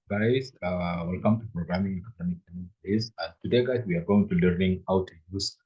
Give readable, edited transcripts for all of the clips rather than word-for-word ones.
Guys, welcome to programming academic days. Today, guys, we are going to learning how to use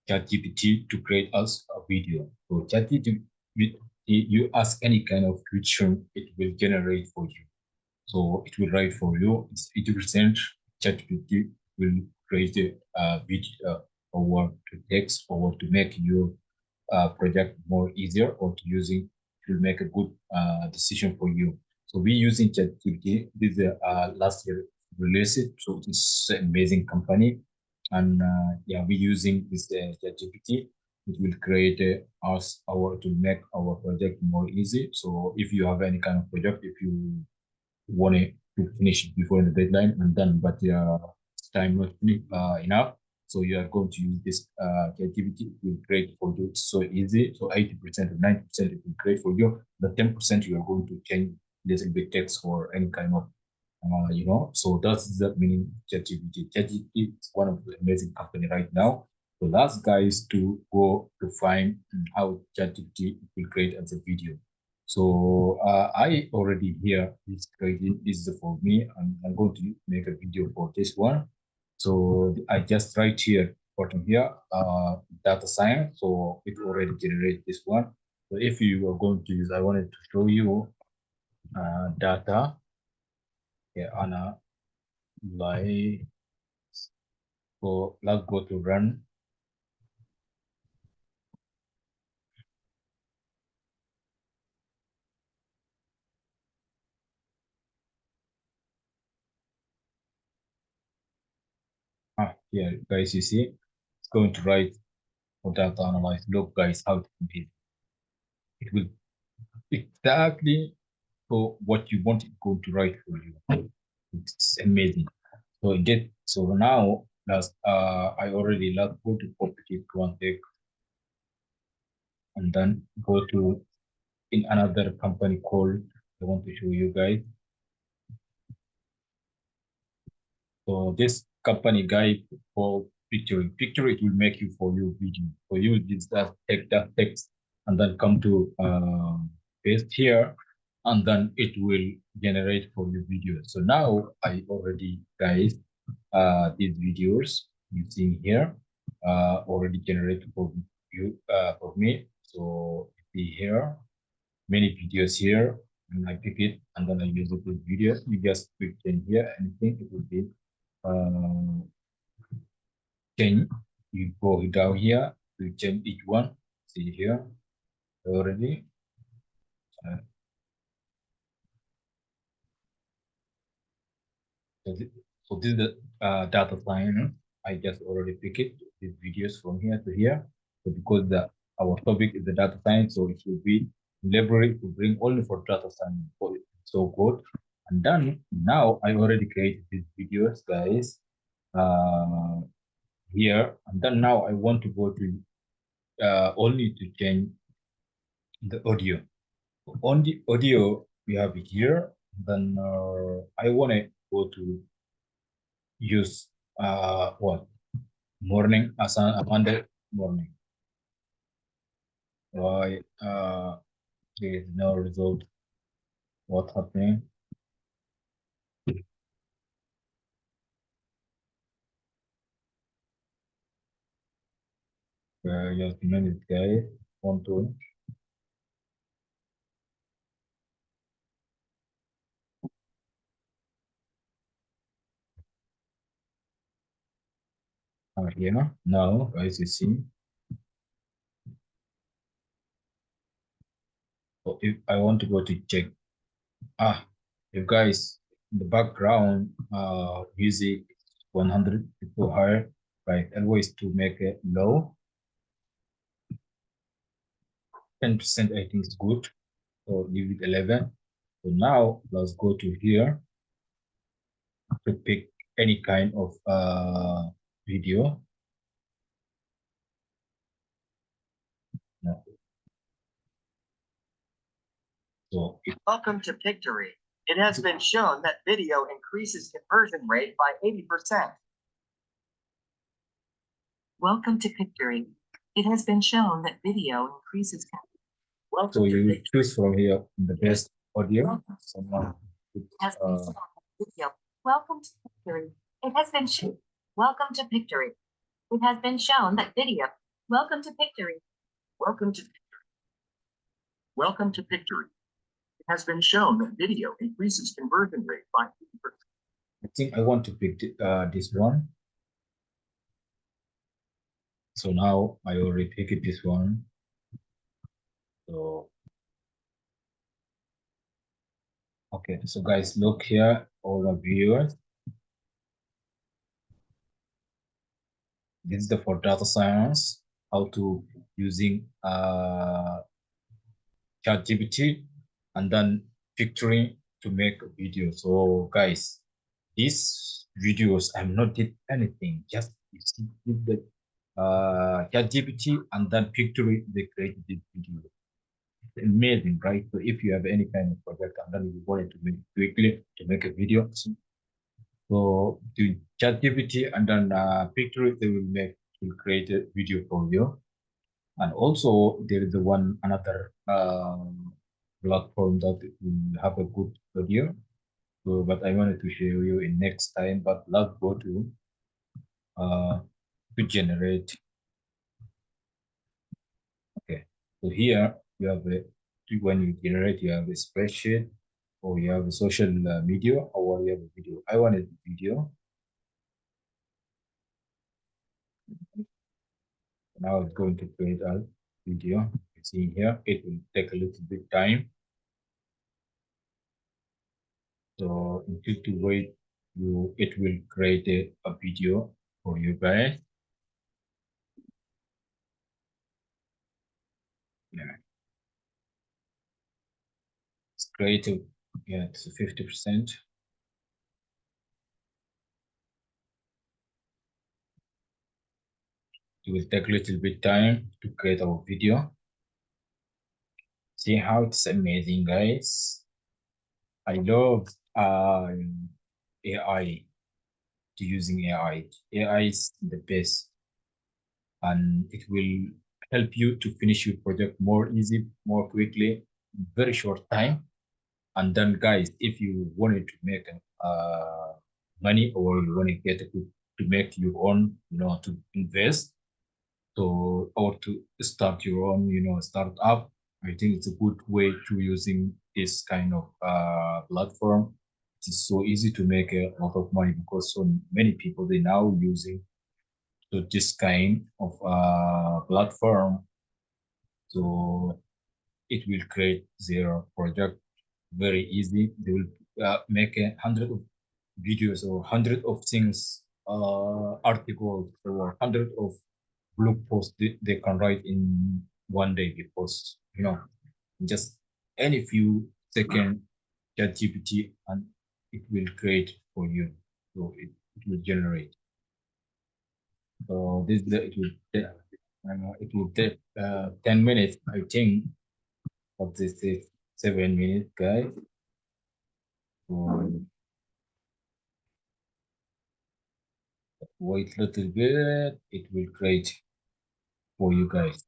ChatGPT to create us a video. So ChatGPT, you ask any kind of question, it will generate for you. So it will write for you. It's 80% ChatGPT will create a video or to text or to make your project more easier or to using it will make a good decision for you. So we using ChatGPT. This is last year released, so it's an amazing company, and yeah, we using this ChatGPT. It will create us our to make our project more easy. So if you have any kind of project, if you want it to finish before the deadline and done, but time not enough. So you are going to use this creativity. It will create for you. It's so easy. So 80% or 90% it will create for you. The 10% you are going to change little bit text or any kind of so that's the meaning ChatGPT. ChatGPT is one of the amazing company right now. So last guys to go to find how ChatGPT will create as a video. So I already here is creating this is for me, and I'm going to make a video for this one. So I just write here bottom here data science. So it already generates this one. So if you are going to use, I wanted to show you data. Yeah, Anna, like so let's go to run. Here guys, you see it's going to write for data analyze. Look guys, how to compare. It will exactly for what you want it going to write for you. It's amazing. So get so now that's I already love go to property context and then go to in another company called I want to show you guys. So this company guide for picturing. Picture it will make you for your video. For you, just take that text and then come to paste here, and then it will generate for your video. So now I already guys these videos you see here already generated for you for me. So see here many videos here and I pick it and then I use it with videos. You just click in here anything it will be uh, change. You go down here, you change each one. See here already. Uh, so this is the data science. I just already pick it. These videos from here to here. So because the our topic is the data science, so it will be library to bring only for data science. So it's so good. And then now I already created these videos, guys. Uh, here and then now I want to go to only to change the audio. On the audio we have it here. Then I want to go to use what morning as a Monday morning. Why there is no result? What happening? Just a minute, guys. Want to here now, guys. You see, so if I want to go to check ah, if guys in the background music 100 people higher, right? Always to make it low 10%. I think is good. So leave it 11. So now let's go to here to pick any kind of video. No. So Welcome to Pictory. It has been shown that video increases conversion rate by 80%. Welcome to Pictory. It has been shown that video increases. So you choose from here the best audio. So now Has been video. Welcome to Victory. It has been welcome to Victory. It has been shown that video. Welcome to Victory. Welcome to welcome to Victory. It has been shown that video increases conversion rate by 80%. I think I want to pick this one. So now I already picked this one. So okay, so guys, look here, all the viewers. This is the for data science, how to using ChatGPT and then picturing to make a video. So guys, these videos I'm not did anything, just you see the ChatGPT and then picturing they created this video. It's amazing, right? So if you have any kind of project and then you wanted to make quickly to make a video, so to ChatGPT and then picture it, they will create a video for you. And also there is the one another platform that will have a good video. So, but I wanted to show you in next time. But let's go uh to generate. Okay, so here you have a when you generate, you have a spreadsheet or you have a social media or you have a video. I wanted video. Now it's going to create a video. You see here, it will take a little bit time. So until to wait, it will create a video for you guys. Yeah, it's creative. Yeah, it's 50%. It will take a little bit time to create our video. See how it's amazing, guys. I love AI, to using AI. AI is the best and it will help you to finish your project more easy, more quickly, very short time. And then, guys, if you wanted to make money or you want to get to make your own, to invest, so or to start your own, startup, I think it's a good way to using this kind of platform. It's so easy to make a lot of money because so many people they now using to this kind of platform. So it will create their project very easy. They will make 100 of videos or 100 of things, articles or 100 of blog posts they can write in one day because, just any few second ChatGPT and it will create for you. So it will generate. So it will take 10 minutes, I think, but this is 7 minutes, guys. So wait a little bit, it will create for you guys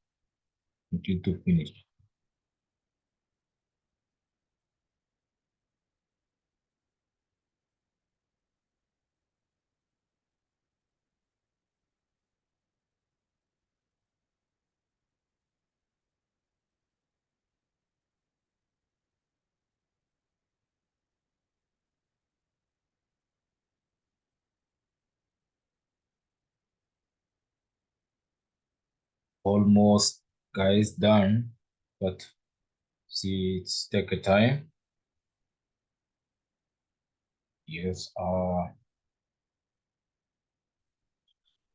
until to finish. Almost, guys, done, but see, it's take a time. Yes,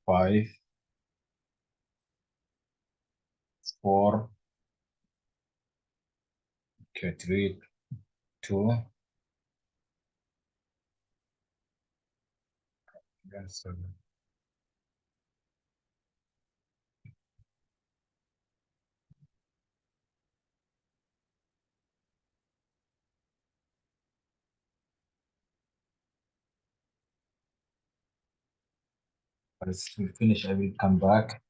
5, 4, okay, 3, 2. Yes, let's finish. I will come back.